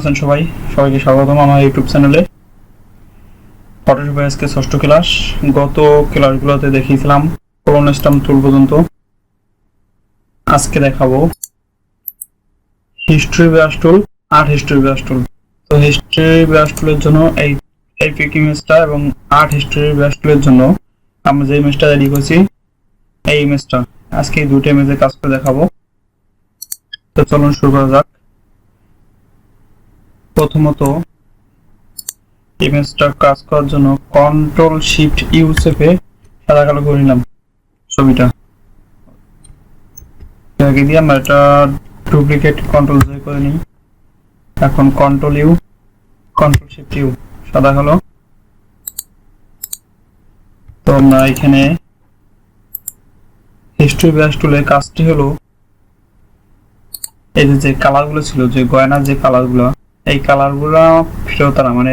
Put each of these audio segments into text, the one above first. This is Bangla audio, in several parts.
আছেন সবাইকে স্বাগতম আমার ইউটিউব চ্যানেলে। ফটোশপের আজকে ষষ্ঠ ক্লাস। গত ক্লাসগুলোতে দেখিয়েছিলাম কোলন স্ট্যাম্প টুল পর্যন্ত। আজকে দেখাবো হিস্ট্রি ব্রাশ টুল, আর্ট হিস্ট্রি ব্রাশ টুল। তো হিস্ট্রি ব্রাশ টুলের জন্য এই পিক ইমেজটা এবং আর্ট হিস্ট্রি ব্রাশ টুলের জন্য আমরা যে ইমেজটা রেডি করছি এই ইমেজটা আজকে এই দুটো ইমেজে কাজ করে দেখাবো। তো চলুন শুরু করা যাক। প্রথমত ইমেজটা কাজ করার জন্য কন্ট্রোল শিফট ইউ চেপে সাদা কালো করে নিলাম ছবিটা। আগে দিয়ে আমরা এটা ডুপ্লিকেট কন্ট্রোল জে করে নিই। এখন control U, control shift U, সাদা কালো। তো আমরা এখানে হিস্ট্রি ব্রাশ টুলের কাজটি হলো এই যে কালারগুলো ছিল, যে গয়নার যে কালারগুলো, এই কালারগুলো ফেরত আনা, মানে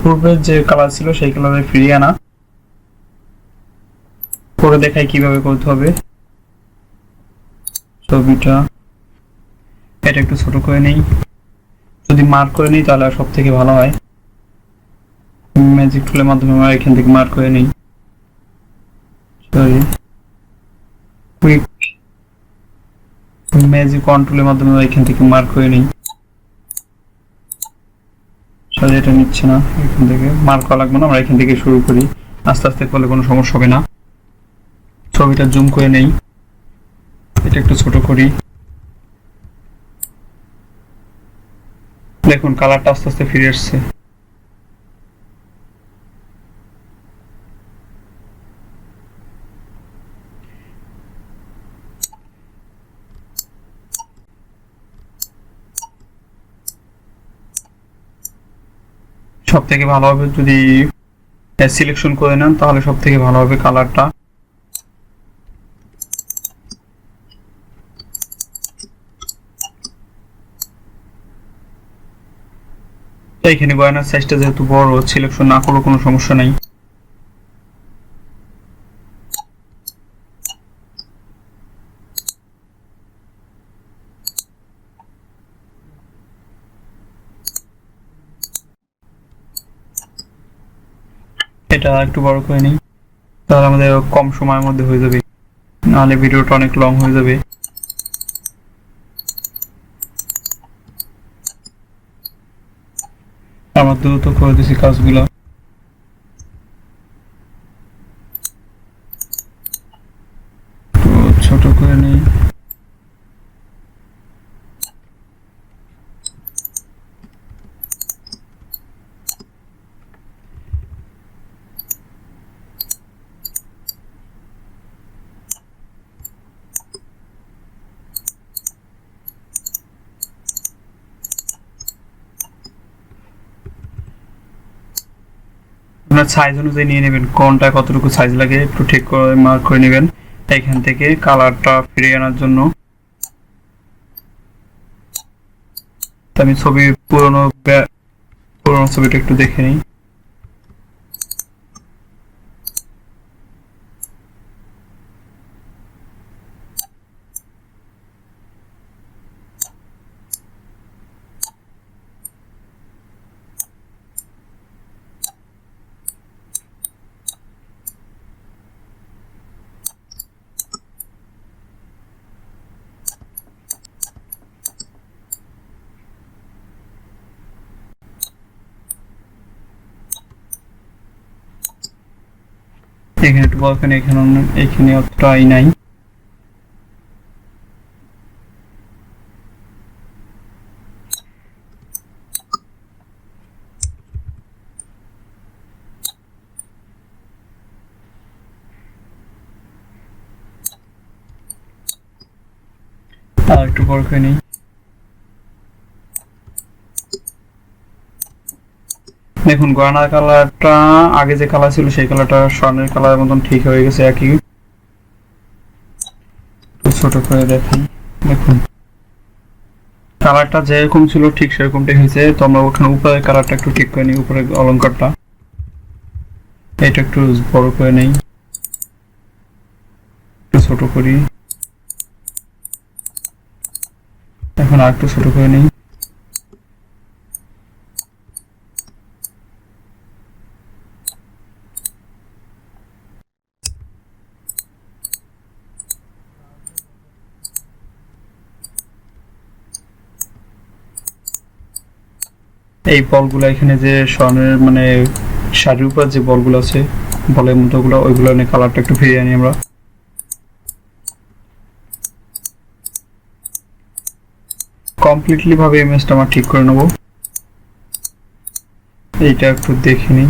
পূর্বের যে কালার ছিল সেই কালারে ফিরিয়ে আনা। করে দেখাই কিভাবে করতে হবে। ছবিটা এটা একটু ছোট করে নেই, যদি মার্ক করে নিই তাহলে সব থেকে ভালো হয়। ম্যাজিক টুলের মাধ্যমে আমরা এখান থেকে মার্ক করে নিই। সরি, কুইক ম্যাজিক কন্ট্রোলের মাধ্যমে এখান থেকে মার্ক করে নিই। সরি, এটা নিচ্ছে না, এখান থেকে মার্ক করা লাগবে না, আমরা এখান থেকে শুরু করি। আস্তে আস্তে করলে কোনো সমস্যা হবে না। ছবিটা জুম করে নেই, এটা একটু ছোট করি। দেখুন কালারটা আস্তে আস্তে ফিরে আসছে। সব থেকে ভালো হবে যদি সিলেকশন করে নেন, তাহলে সব থেকে ভালো হবে কালারটা। এইখানে গয়নার সাইজটা যেহেতু বড়, সিলেকশন না করলেও কোনো সমস্যা নাই। এটা একটু বড় করে নিই, তাহলে আমাদের কম সময়ের মধ্যে হয়ে যাবে, নাহলে ভিডিওটা অনেক লং হয়ে যাবে। আমার দ্রুত করে দিছি কাজগুলো। ছোট করে নিই। আপনার সাইজ অনুযায়ী নিয়ে নেবেন, কোনটা কতটুকু সাইজ লাগে একটু ঠিক করে মার্ক করে নেবেন। এখান থেকে কালারটা ফিরিয়ে আনার জন্য আমি পুরোনো ছবিটা একটু দেখে নিই। এখানে একটু বলবেন, এখানে অতটাই নাই। আর একটু বড় করে নিই। দেখুন গয়নার কালারটা আগে যে কালার ছিল সেই কালারটা স্বর্ণের কালারের মতন ঠিক হয়ে গেছে, একই। ছোট করে দেখুন, দেখুন কালারটা যেরকম ছিল ঠিক সেরকমটাই হয়েছে। তো আমরা ওখানে উপরের কালারটা একটু ঠিক করে নিই, উপরের অলঙ্কারটা এটা একটু বড় করে নেই, একটু ছোট করি। এখন আর একটু ছোট করে নিই। এই বলগুলো এখানে যে সনের মানে শাড়ির উপর যে বলগুলো আছে বলের মতো গুলো ওইগুলো নিয়ে কালারটা একটু ফিরিয়ে আনি আমরা। কমপ্লিটলি ভাবে ইমেজটা আমরা ঠিক করে নেব। এইটা একটু দেখে নিই,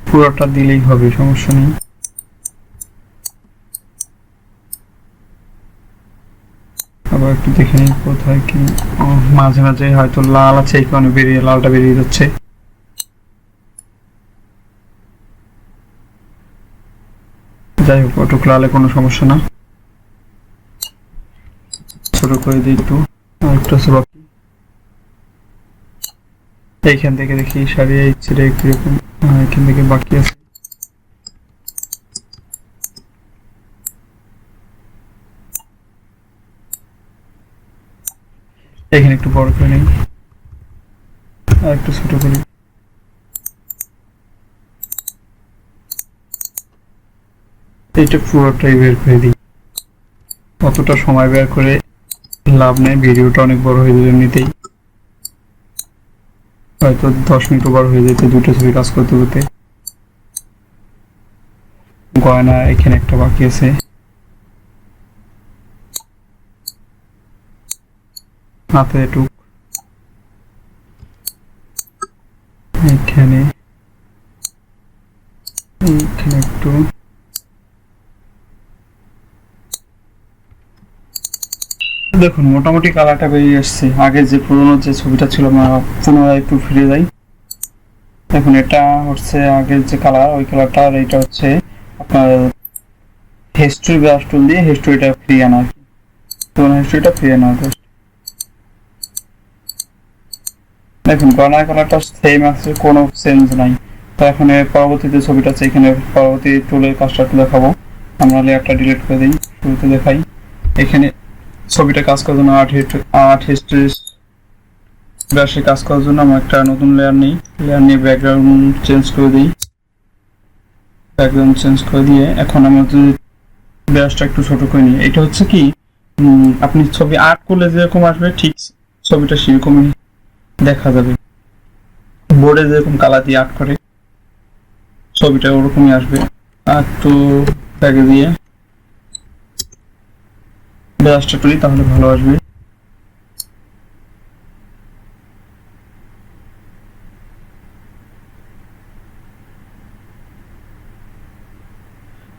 পুরোটা দিলেই হবে, সমস্যা নেই। আবার একটু দেখে নিই কোথায় কি, মাঝে মাঝে হয়তো লাল আছে এই কারণে বেরিয়ে লালটা বেরিয়ে যাচ্ছে। যাই হোক, ওটুক লালে কোনো সমস্যা না, ছোট করে দিই একটু। আরেকটু আছে বাকি, এইখান থেকে দেখি সারিয়ে ছেড়ে একটু এরকম, এখান থেকে বাকি আছে। এখানে একটু বড় করে নিই আর একটু ছোট করি। এইটা পুরোটাই বের করে দিই, অতটা সময় বের করে লাভ নেই, ভিডিওটা অনেক বড় হয়ে যাবে এমনিতেই, হয়তো 10 মিনিট ওভার হয়ে যেত দুটো ছবি কাজ করতে করতে। গয়না এখানে একটা বাকি আছে, হাতে টুক এখানে, এইখানে একটু, দেখুন মোটামুটি কালারটা বেরিয়ে আসছে। আগে যে পুরোনো যে ছবিটা ছিল আমরা পুনরায় একটু ফিরে যাই। দেখুন এটা হচ্ছে আগের যে কালার, ওই কালারটা, আর এইটা হচ্ছে আপনার হিস্ট্রি ব্রাশ টুল দিয়ে হিস্ট্রিটা ফিরিয়ে আনা, হিস্ট্রিটা ফিরিয়ে আনা। দেখুন গয়নার কালারটা সেম আছে, কোনো চেঞ্জ নাই। তো এখন পরবর্তীতে ছবিটা আছে, এখানে পরবর্তী টুলের কাজটা একটু দেখাবো। আমরা লেয়ারটা ডিলিট করে দিই, শুরুতে দেখাই। এখানে ছবিটা কাজ করার জন্য আর্ট হিস্ট্রি ব্রাশে কাজ করার জন্য আমরা একটা নতুন লেয়ার নিয়ে ব্যাকগ্রাউন্ড চেঞ্জ করে দিই। ব্যাকগ্রাউন্ড চেঞ্জ করে দিয়ে এখন আমরা যদি ব্রাশটা একটু ছোট করে নিই, এটা হচ্ছে কি আপনি ছবি আর্ট করলে যেরকম আসবে ঠিক ছবিটা সেরকমই দেখা যাবে। বোর্ডে যেরকম কালার দিয়ে আর্ট করে ছবিটা ওরকমই আসবে। আর একটু ব্যাগে দিয়ে ব্রাশটা করি তাহলে ভালো আসবে।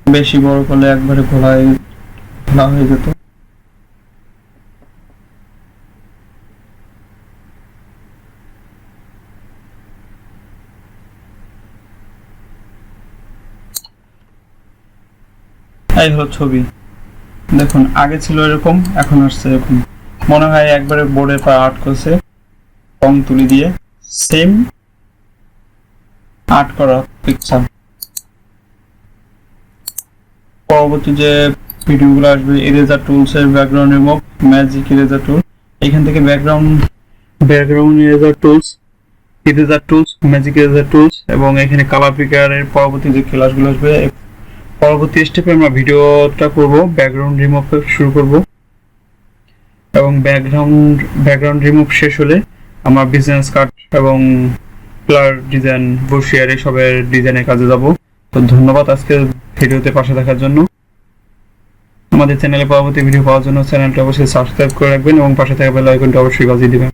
বেশি বড় করলে একবারে ঘোলা হয়ে যেত। এই হলো ছবি। দেখুন আগে ছিল এরকম, এখন আসছে এরকম। মনে হয় একবারে বোর্ডে আর্ট করছে রং তুলি দিয়ে, সেম আর্ট করা পিকচার। পরবর্তী যে ভিডিওগুলো আসবে, ইরেজার টুলস এর ব্যাকগ্রাউন্ড রিমুভ, ম্যাজিক ইরেজার টুল, এখান থেকে background eraser tools, magic eraser tools, এবং এখানে কালার পিকারের পরবর্তী যে ক্লাসগুলো আসবে, পরবর্তী স্টেপে আমরা ভিডিওটা করব, ব্যাকগ্রাউন্ড রিমুভ শুরু করব, এবং ব্যাকগ্রাউন্ড রিমুভ শেষ হলে আমরা বিজনেস কার্ড এবং প্লার ডিজাইন, বসিয়ার এসবের ডিজাইনের কাজে যাব। তো ধন্যবাদ আজকে ভিডিওতে পাশে থাকার জন্য। আমাদের চ্যানেলে পরবর্তী ভিডিও পাওয়ার জন্য চ্যানেলটা অবশ্যই সাবস্ক্রাইব করে রাখবেন এবং পাশে থাকা বেল আইকনটা অবশ্যই বাজিয়ে দিবেন।